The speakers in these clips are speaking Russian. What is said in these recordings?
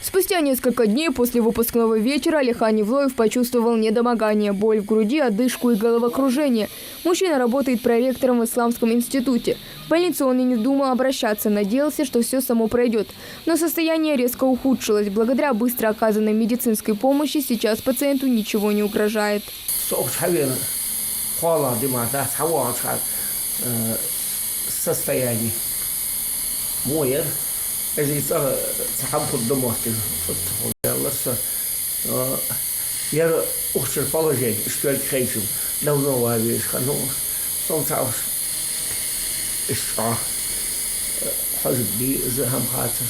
Спустя несколько дней после выпускного вечера Алихан Евлоев почувствовал недомогание, боль в груди, одышку и головокружение. Мужчина работает проректором в Исламском институте. В больницу он и не думал обращаться, надеялся, что все само пройдет. Но состояние резко ухудшилось. Благодаря быстро оказанной медицинской помощи сейчас пациенту ничего не угрожает. Я ухшер положение, что я хочу, давно вовек, ну, солнце что, хозби захамхаться,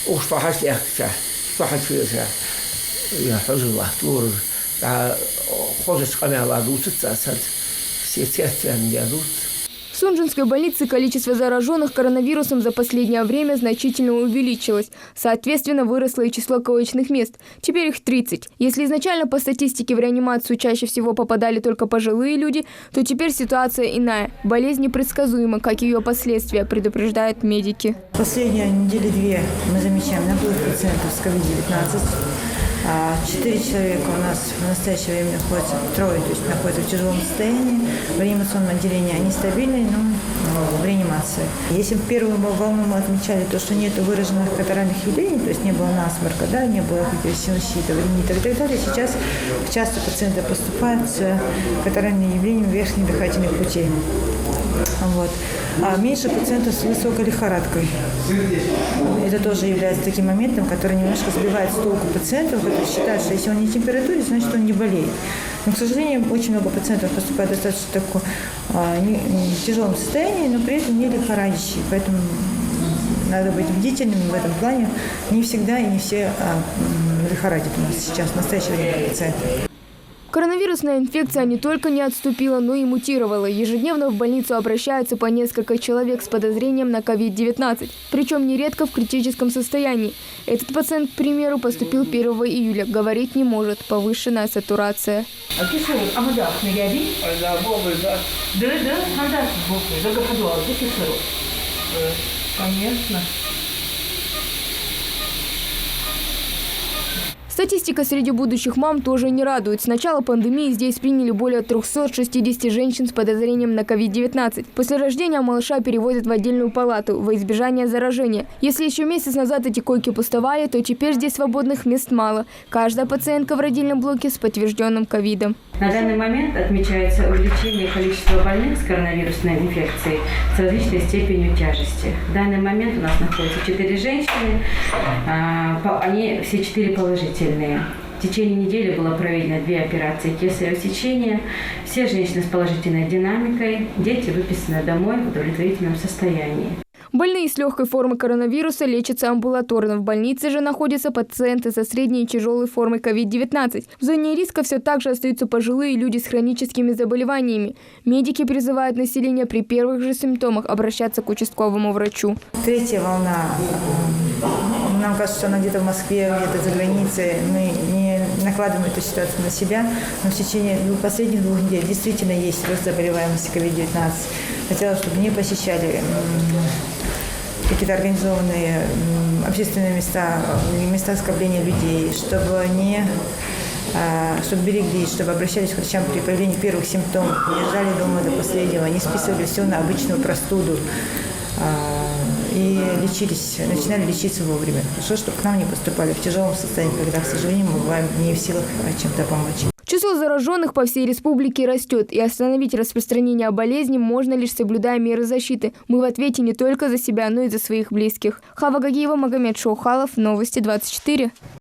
уж похожи ахча, похожи я хожила, тур, а ходишь камера ладутся, все те не дадут. В Сунжинской больнице количество зараженных коронавирусом за последнее время значительно увеличилось. Соответственно, выросло и число коечных мест. Теперь их 30. Если изначально по статистике в реанимацию чаще всего попадали только пожилые люди, то теперь ситуация иная. Болезнь непредсказуема, как и ее последствия, предупреждают медики. Последние недели-две мы замечаем наплыв пациентов с COVID-19. 4 человека у нас в настоящее время находятся, трое, то есть находятся в тяжелом состоянии. В реанимационном отделении они стабильные, но в реанимации. Если в первую волну мы отмечали то, что нет выраженных катаральных явлений, то есть не было насморка, да, не было синусита, ринита и так далее, сейчас часто пациенты поступают с катаральными явлениями верхних дыхательных путей. Вот. А меньше пациентов с высокой лихорадкой. Это тоже является таким моментом, который немножко сбивает с толку пациентов, которые считают, что если он не температурит, значит он не болеет. Но, к сожалению, очень много пациентов поступает в достаточно таком тяжелом состоянии, но при этом не лихорадящие. Поэтому надо быть бдительными в этом плане. Не всегда и не все лихорадят у нас сейчас, в настоящее время пациенты. Коронавирусная инфекция не только не отступила, но и мутировала. Ежедневно в больницу обращаются по несколько человек с подозрением на COVID-19, причем нередко в критическом состоянии. Этот пациент, к примеру, поступил 1 июля. Говорить не может, повышенная сатурация. Конечно. Статистика среди будущих мам тоже не радует. С начала пандемии здесь приняли более 360 женщин с подозрением на COVID-19. После рождения малыша переводят в отдельную палату во избежание заражения. Если еще месяц назад эти койки пустовали, то теперь здесь свободных мест мало. Каждая пациентка в родильном блоке с подтвержденным ковидом. На данный момент отмечается увеличение количества больных с коронавирусной инфекцией с различной степенью тяжести. В данный момент у нас находится 4 женщины, они все 4 положительные. В течение недели было проведено 2 операции кесарево сечения. Все женщины с положительной динамикой, дети выписаны домой в удовлетворительном состоянии. Больные с легкой формой коронавируса лечатся амбулаторно. В больнице же находятся пациенты со средней и тяжелой формой COVID-19. В зоне риска все так же остаются пожилые люди с хроническими заболеваниями. Медики призывают население при первых же симптомах обращаться к участковому врачу. Третья волна. Нам кажется, что она где-то в Москве, где-то за границей. Мы не накладываем эту ситуацию на себя. Но в течение последних 2 недель действительно есть рост заболеваемости COVID-19. Хотела, чтобы не посещали какие-то организованные общественные места, места скопления людей, чтобы береглись, чтобы обращались к врачам при появлении первых симптомов, не лежали дома до последнего, не списывали все на обычную простуду и начинали лечиться вовремя. Хорошо, чтобы к нам не поступали в тяжелом состоянии, когда, к сожалению, мы бываем не в силах чем-то помочь. Число зараженных по всей республике растет, и остановить распространение болезни можно лишь соблюдая меры защиты. Мы в ответе не только за себя, но и за своих близких. Хава Гагиева, Магомед Шаухалов, Новости 24.